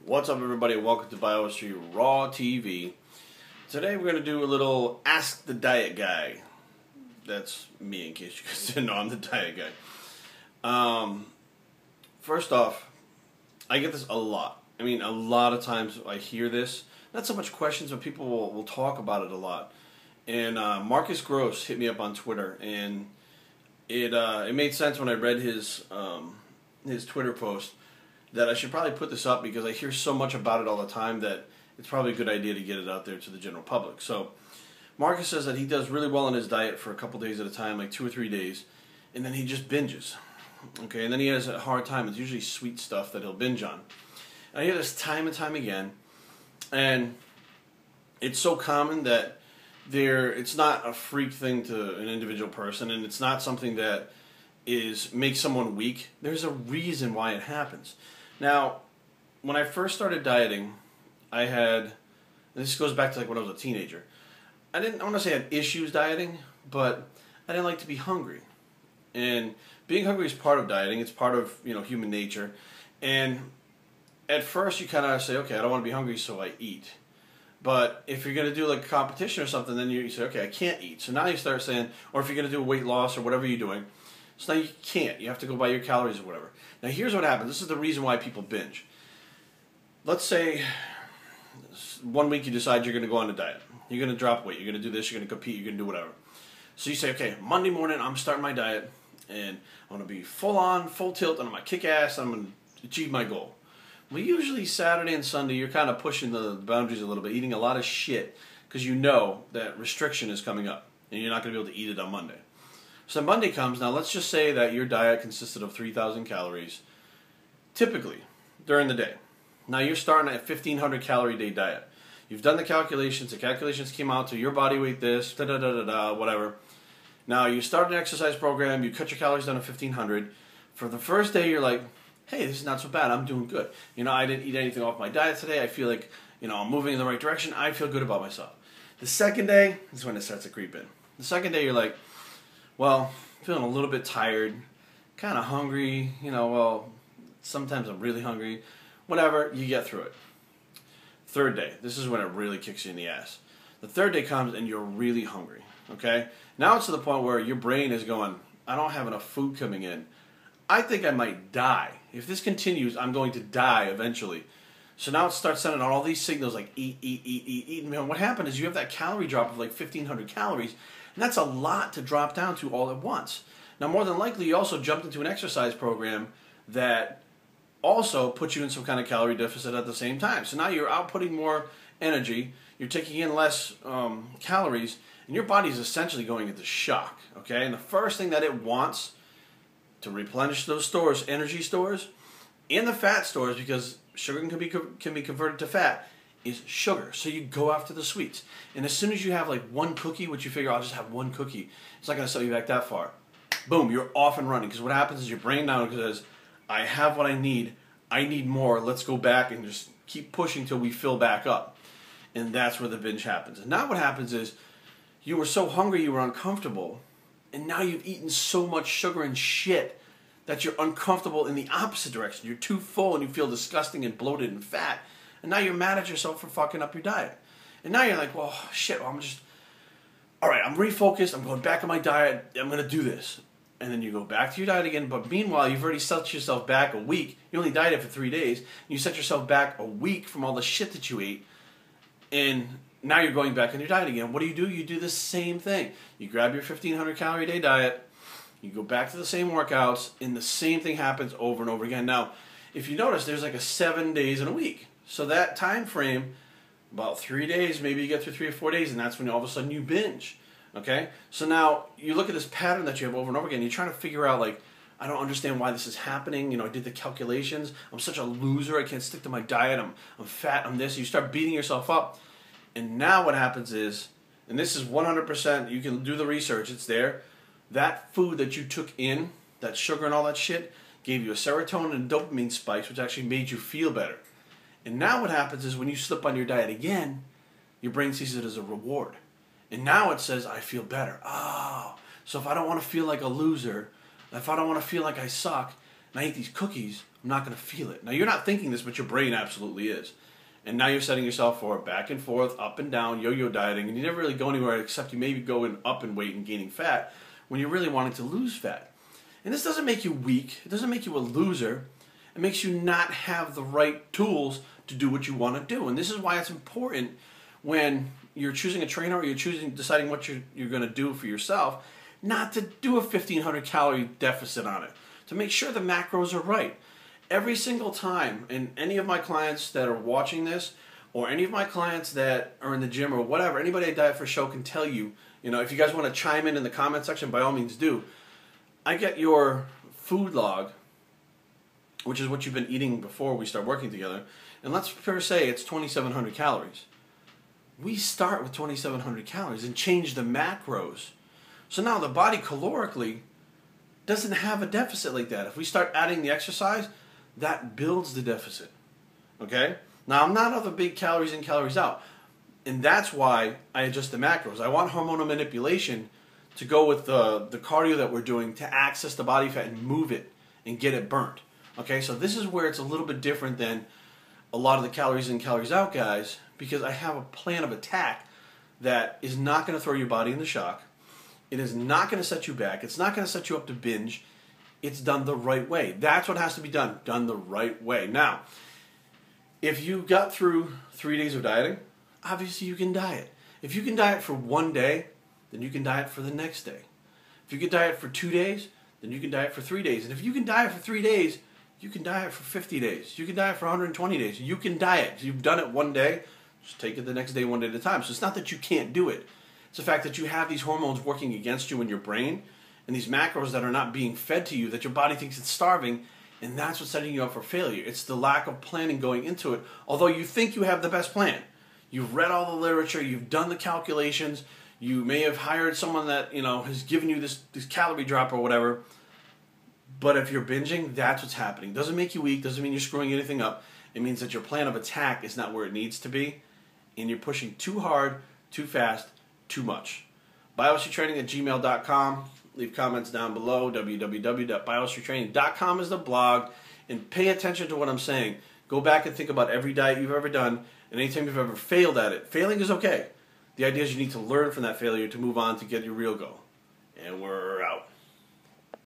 What's up, everybody? Welcome to Biochemistry Raw TV. Today we're going to do a little Ask the Diet Guy. That's me, in case you guys didn't know. I'm the diet guy. First off, I get this a lot. I mean, a lot of times I hear this. Not so much questions, but people will talk about it a lot. And Marcus Gross hit me up on Twitter, and it made sense when I read his Twitter post that I should probably put this up because I hear so much about it all the time that it's probably a good idea to get it out there to the general public. So Marcus says that he does really well on his diet for a couple days at a time, like 2 or 3 days, and then he just binges. Okay, and then he has a hard time. It's usually sweet stuff that he'll binge on. And I hear this time and time again, and it's so common that it's not a freak thing to an individual person, and it's not something that makes someone weak. There's a reason why it happens. Now, when I first started dieting, I had, and this goes back to like when I was a teenager, I want to say I had issues dieting, but I didn't like to be hungry. And being hungry is part of dieting. It's part of, human nature. And at first you kind of say, okay, I don't want to be hungry, so I eat. But if you're going to do like a competition or something, then you say, okay, I can't eat. So now you start saying, or if you're going to do a weight loss or whatever you're doing, so now you can't. You have to go by your calories or whatever. Now here's what happens. This is the reason why people binge. Let's say 1 week you decide you're going to go on a diet. You're going to drop weight. You're going to do this. You're going to compete. You're going to do whatever. So you say, okay, Monday morning I'm starting my diet, and I'm going to be full on, full tilt, and I'm going to kick ass, and I'm going to achieve my goal. Well, usually Saturday and Sunday you're kind of pushing the boundaries a little bit, eating a lot of shit, because you know that restriction is coming up, and you're not going to be able to eat it on Monday. So Monday comes. Now let's just say that your diet consisted of 3,000 calories, typically, during the day. Now you're starting at a 1,500 calorie day diet. You've done the calculations came out to your body weight this, whatever. Now you start an exercise program, you cut your calories down to 1,500. For the first day you're like, hey, this is not so bad, I'm doing good. I didn't eat anything off my diet today, I feel like, I'm moving in the right direction, I feel good about myself. The second day is when it starts to creep in. The second day you're like, well, feeling a little bit tired, kind of hungry, well, sometimes I'm really hungry. Whatever, you get through it. Third day, this is when it really kicks you in the ass. The third day comes and you're really hungry, okay? Now it's to the point where your brain is going, I don't have enough food coming in. I think I might die. If this continues, I'm going to die eventually. So now it starts sending out all these signals like eat, eat, eat, eat, eat. And what happened is you have that calorie drop of like 1,500 calories, and that's a lot to drop down to all at once. Now, more than likely, you also jumped into an exercise program that also puts you in some kind of calorie deficit at the same time. So now you're outputting more energy, you're taking in less calories, and your body is essentially going into shock. Okay, and the first thing that it wants to replenish those stores, energy stores, and the fat stores, because sugar can be converted to fat, is sugar. So you go after the sweets. And as soon as you have like one cookie, which you figure I'll just have one cookie, it's not going to set you back that far. Boom, you're off and running. Because what happens is your brain now says, I have what I need more, let's go back and just keep pushing till we fill back up. And that's where the binge happens. And now what happens is you were so hungry you were uncomfortable, and now you've eaten so much sugar and shit that you're uncomfortable in the opposite direction. You're too full and you feel disgusting and bloated and fat. And now you're mad at yourself for fucking up your diet. And now you're like, well, shit, well, alright, I'm refocused, I'm going back on my diet, I'm going to do this. And then you go back to your diet again, but meanwhile, you've already set yourself back a week. You only dieted for 3 days. And you set yourself back a week from all the shit that you ate. And now you're going back on your diet again. What do? You do the same thing. You grab your 1,500 calorie day diet, you go back to the same workouts, and the same thing happens over and over again. Now, if you notice, there's like 7 days in a week. So that time frame, about 3 days, maybe you get through 3 or 4 days, and that's when all of a sudden you binge. Okay? So now you look at this pattern that you have over and over again, you're trying to figure out, like, I don't understand why this is happening. I did the calculations. I'm such a loser. I can't stick to my diet. I'm fat. I'm this. You start beating yourself up. And now what happens is, and this is 100%, you can do the research, it's there, that food that you took in, that sugar and all that shit, gave you a serotonin and dopamine spikes, which actually made you feel better. And now what happens is when you slip on your diet again, your brain sees it as a reward. And now it says, I feel better. Oh, so if I don't want to feel like a loser, if I don't want to feel like I suck, and I eat these cookies, I'm not going to feel it. Now, you're not thinking this, but your brain absolutely is. And now you're setting yourself for back and forth, up and down, yo-yo dieting, and you never really go anywhere except you maybe going up in weight and gaining fat when you're really wanting to lose fat. And this doesn't make you weak. It doesn't make you a loser. It makes you not have the right tools to do what you want to do. And this is why it's important when you're choosing a trainer or you're deciding what you're going to do for yourself, not to do a 1,500 calorie deficit on it, to make sure the macros are right. Every single time, and any of my clients that are watching this, or any of my clients that are in the gym or whatever, anybody at Diet for Show can tell you, if you guys want to chime in the comment section, by all means do. I get your food log, which is what you've been eating before we start working together, and let's per se it's 2,700 calories. We start with 2,700 calories and change the macros. So now the body calorically doesn't have a deficit like that. If we start adding the exercise, that builds the deficit. Okay? Now, I'm not of the big calories in, calories out. And that's why I adjust the macros. I want hormonal manipulation to go with the cardio that we're doing to access the body fat and move it and get it burnt. Okay? So this is where it's a little bit different than a lot of the calories in, calories out guys, because I have a plan of attack that is not going to throw your body into shock. It is not going to set you back. It's not going to set you up to binge. It's done the right way. That's what has to be done the right way. Now, if you got through 3 days of dieting, obviously you can diet. If you can diet for 1 day, then you can diet for the next day. If you can diet for 2 days, then you can diet for 3 days. And if you can diet for 3 days, you can diet for 50 days. You can diet for 120 days. You can diet. If you've done it 1 day, just take it the next day, 1 day at a time. So it's not that you can't do it. It's the fact that you have these hormones working against you in your brain and these macros that are not being fed to you, that your body thinks it's starving, and that's what's setting you up for failure. It's the lack of planning going into it, although you think you have the best plan. You've read all the literature, you've done the calculations, you may have hired someone that has given you this calorie drop or whatever, but if you're binging, that's what's happening. Doesn't make you weak, doesn't mean you're screwing anything up. It means that your plan of attack is not where it needs to be, and you're pushing too hard, too fast, too much. BioStreetTraining@gmail.com. Leave comments down below. www.biostreettraining.com is the blog. And pay attention to what I'm saying. Go back and think about every diet you've ever done and anytime you've ever failed at it. Failing is okay. The idea is you need to learn from that failure to move on to get your real goal. And we're out.